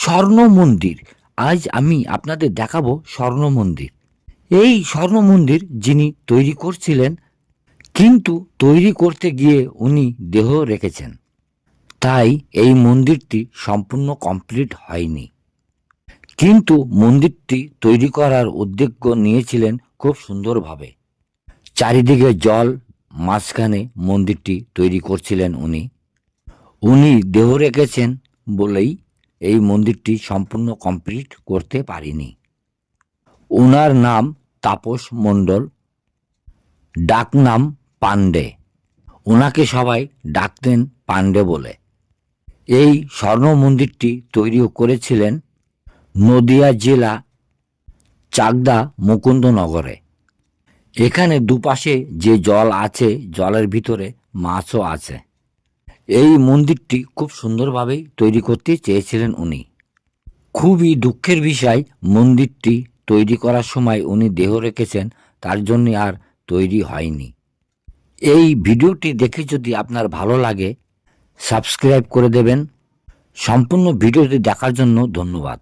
স্বর্ণ মন্দির। আজ আমি আপনাদের দেখাবো স্বর্ণ মন্দির। এই স্বর্ণ মন্দির যিনি তৈরি করছিলেন, কিন্তু তৈরি করতে গিয়ে উনি দেহ রেখেছেন, তাই এই মন্দিরটি সম্পূর্ণ কমপ্লিট হয়নি। কিন্তু মন্দিরটি তৈরি করার উদ্যোগ নিয়েছিলেন খুব সুন্দরভাবে। চারিদিকে জল, মাঝখানে মন্দিরটি তৈরি করছিলেন উনি। উনি দেহ রেখেছেন বলেই এই মন্দিরটি সম্পূর্ণ কমপ্লিট করতে পারিনি। ওনার নাম তাপস মণ্ডল, ডাকনাম পাণ্ডে। ওনাকে সবাই ডাকতেন পাণ্ডে বলে। এই স্বর্ণ মন্দিরটি তৈরি করেছিলেন নদিয়া জেলা চাকদা মুকুন্দনগরে। এখানে দুপাশে যে জল আছে, জলের ভিতরে মাছও আছে। এই মন্দিরটি খুব সুন্দরভাবেই তৈরি করতে চেয়েছিলেন উনি। খুবই দুঃখের বিষয়, মন্দিরটি তৈরি করার সময় উনি দেহ রেখেছেন, তার জন্য আর তৈরি হয়নি। এই ভিডিওটি দেখে যদি আপনার ভালো লাগে, সাবস্ক্রাইব করে দেবেন। সম্পূর্ণ ভিডিওটি দেখার জন্য ধন্যবাদ।